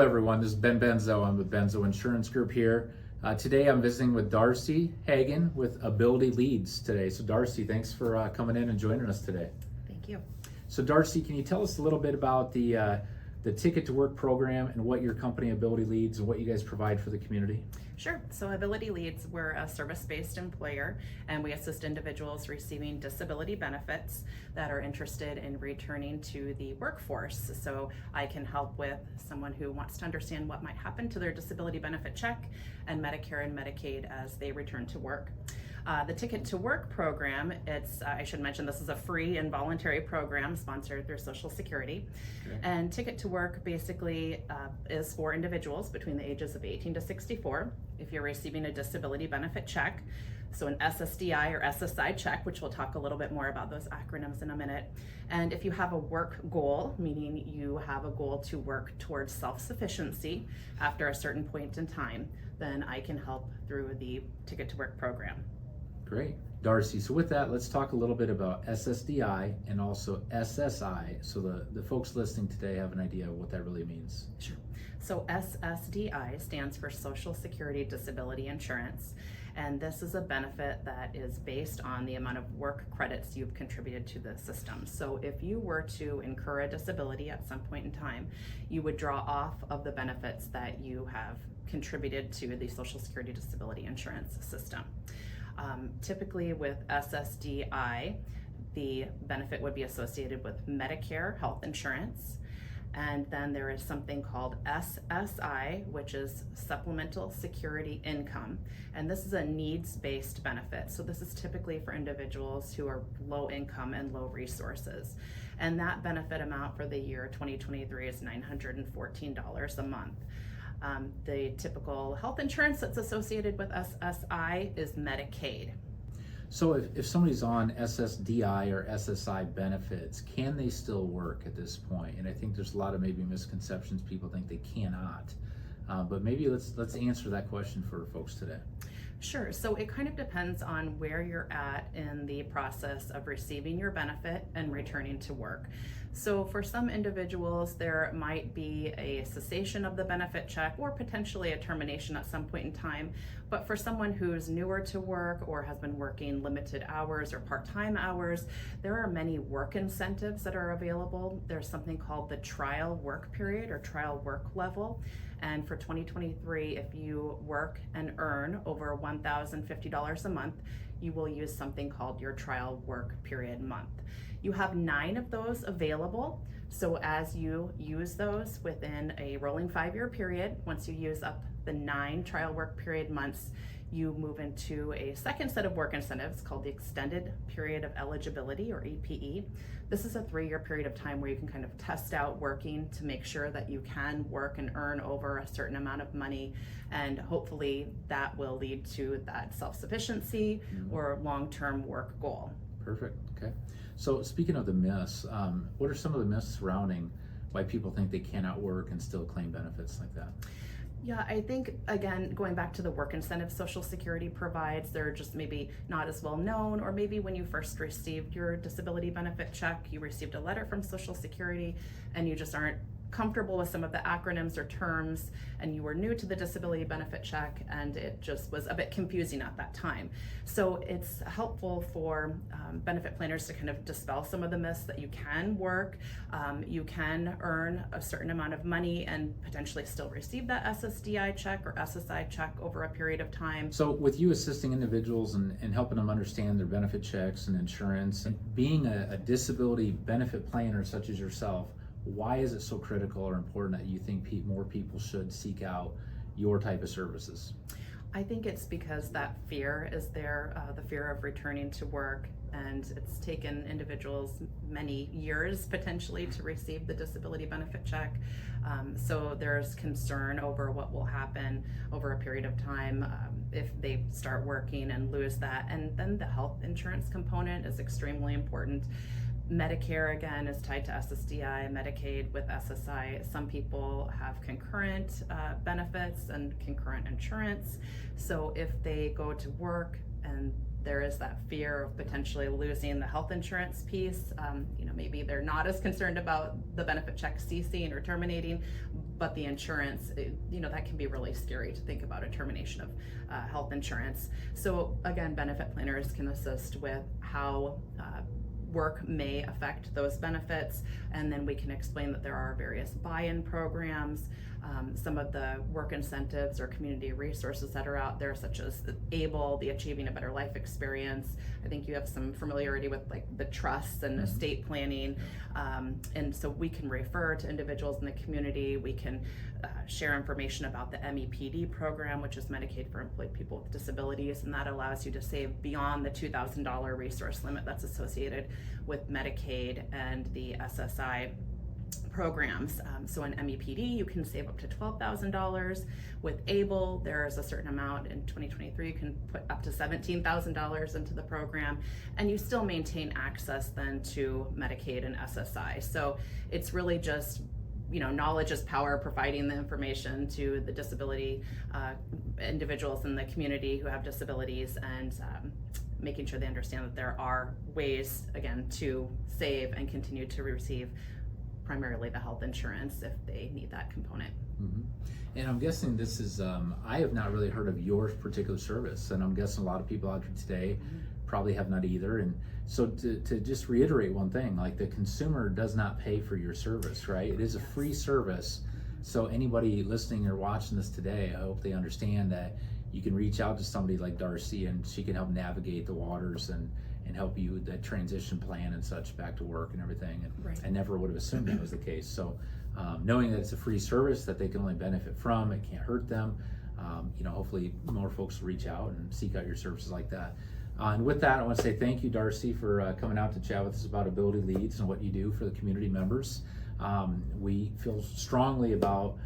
everyone. This is Buenzow. I'm with Buenzow Insurance Group here. Today I'm visiting with Darci Hagen with Ability Leads today. So Darci, thanks for coming in and joining us today. Thank you. So Darci, can you tell us a little bit about the Ticket to Work program and what your company Ability Leads and what you guys provide for the community? Sure. So Ability Leads, we're a service-based employer, and we assist individuals receiving disability benefits that are interested in returning to the workforce. So I can help with someone who wants to understand what might happen to their disability benefit check and Medicare and Medicaid as they return to work. The Ticket to Work program, I should mention this is a free and voluntary program sponsored through Social Security. Okay. And Ticket to Work basically is for individuals between the ages of 18 to 64. If you're receiving a disability benefit check, so an SSDI or SSI check, which we'll talk a little bit more about those acronyms in a minute. And if you have a work goal, meaning you have a goal to work towards self-sufficiency after a certain point in time, then I can help through the Ticket to Work program. Great. Darci, so with that, let's talk a little bit about SSDI and also SSI so the folks listening today have an idea of what that really means. Sure. So SSDI stands for Social Security Disability Insurance, and this is a benefit that is based on the amount of work credits you've contributed to the system. So if you were to incur a disability at some point in time, you would draw off of the benefits that you have contributed to the Social Security Disability Insurance system. Typically with SSDI, the benefit would be associated with Medicare health insurance. And then there is something called SSI, which is Supplemental Security Income. And this is a needs-based benefit. So this is typically for individuals who are low income and low resources. And that benefit amount for the year 2023 is $914 a month. The typical health insurance that's associated with SSI is Medicaid. So if somebody's on SSDI or SSI benefits, can they still work at this point? And I think there's a lot of maybe misconceptions. People think they cannot. But maybe let's answer that question for folks today. Sure. So it kind of depends on where you're at in the process of receiving your benefit and returning to work. So for some individuals, there might be a cessation of the benefit check or potentially a termination at some point in time. But for someone who's newer to work or has been working limited hours or part-time hours, there are many work incentives that are available. There's something called the trial work period or trial work level. And for 2023, if you work and earn over $1,050 a month, you will use something called your trial work period month. You have 9 of those available. So as you use those within a rolling 5-year period, once you use up the 9 trial work period months, you move into a second set of work incentives called the Extended Period of Eligibility, or EPE. This is a 3-year period of time where you can kind of test out working to make sure that you can work and earn over a certain amount of money, and hopefully that will lead to that self-sufficiency or long-term work goal. Perfect. Okay. So speaking of the myths, what are some of the myths surrounding why people think they cannot work and still claim benefits like that? Yeah, I think, again, going back to the work incentive Social Security provides, they're just maybe not as well known, or maybe when you first received your disability benefit check, you received a letter from Social Security and you just aren't comfortable with some of the acronyms or terms, and you were new to the disability benefit check, and it just was a bit confusing at that time. So it's helpful for benefit planners to kind of dispel some of the myths that you can work, you can earn a certain amount of money and potentially still receive that SSDI check or SSI check over a period of time. So with you assisting individuals and helping them understand their benefit checks and insurance, and being a disability benefit planner such as yourself, why is it so critical or important that you think more people should seek out your type of services? I think it's because that fear is there, the fear of returning to work, and it's taken individuals many years potentially to receive the disability benefit check. So there's concern over what will happen over a period of time if they start working and lose that. And then the health insurance component is extremely important. Medicare, again, is tied to SSDI, Medicaid with SSI. Some people have concurrent benefits and concurrent insurance. So if they go to work and there is that fear of potentially losing the health insurance piece. Maybe they're not as concerned about the benefit check ceasing or terminating, but the insurance, that can be really scary to think about a termination of health insurance. So again, benefit planners can assist with how work may affect those benefits, and then we can explain that there are various buy-in programs, some of the work incentives or community resources that are out there, such as the ABLE, the Achieving a Better Life Experience. I think you have some familiarity with like the trusts and estate planning, and so we can refer to individuals in the community. We can share information about the MEPD program, which is Medicaid for Employed People with Disabilities, and that allows you to save beyond the $2,000 resource limit that's associated with Medicaid and the SSI programs. So in MEPD, you can save up to $12,000. With ABLE, there's a certain amount. In 2023, you can put up to $17,000 into the program, and you still maintain access then to Medicaid and SSI. So it's really just, knowledge is power, providing the information to the disability individuals in the community who have disabilities, and making sure they understand that there are ways, again, to save and continue to receive primarily the health insurance if they need that component. Mm-hmm. And I'm guessing this is, I have not really heard of your particular service, and I'm guessing a lot of people out there today probably have not either. And so to just reiterate one thing, like the consumer does not pay for your service, right? It is a free service. So anybody listening or watching this today, I hope they understand that you can reach out to somebody like Darci, and she can help navigate the waters and help you with that transition plan and such back to work and everything. And Right. I never would have assumed that was the case. So knowing that it's a free service that they can only benefit from, it can't hurt them. Hopefully more folks will reach out and seek out your services like that. And with that, I want to say thank you, Darci, for coming out to chat with us about Ability Leads and what you do for the community members. We feel strongly about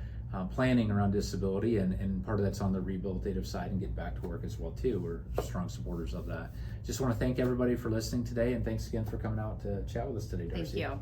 planning around disability, and part of that's on the rehabilitative side and get back to work as well too. We're strong supporters of that. Just want to thank everybody for listening today, and thanks again for coming out to chat with us today, Darci. Thank you.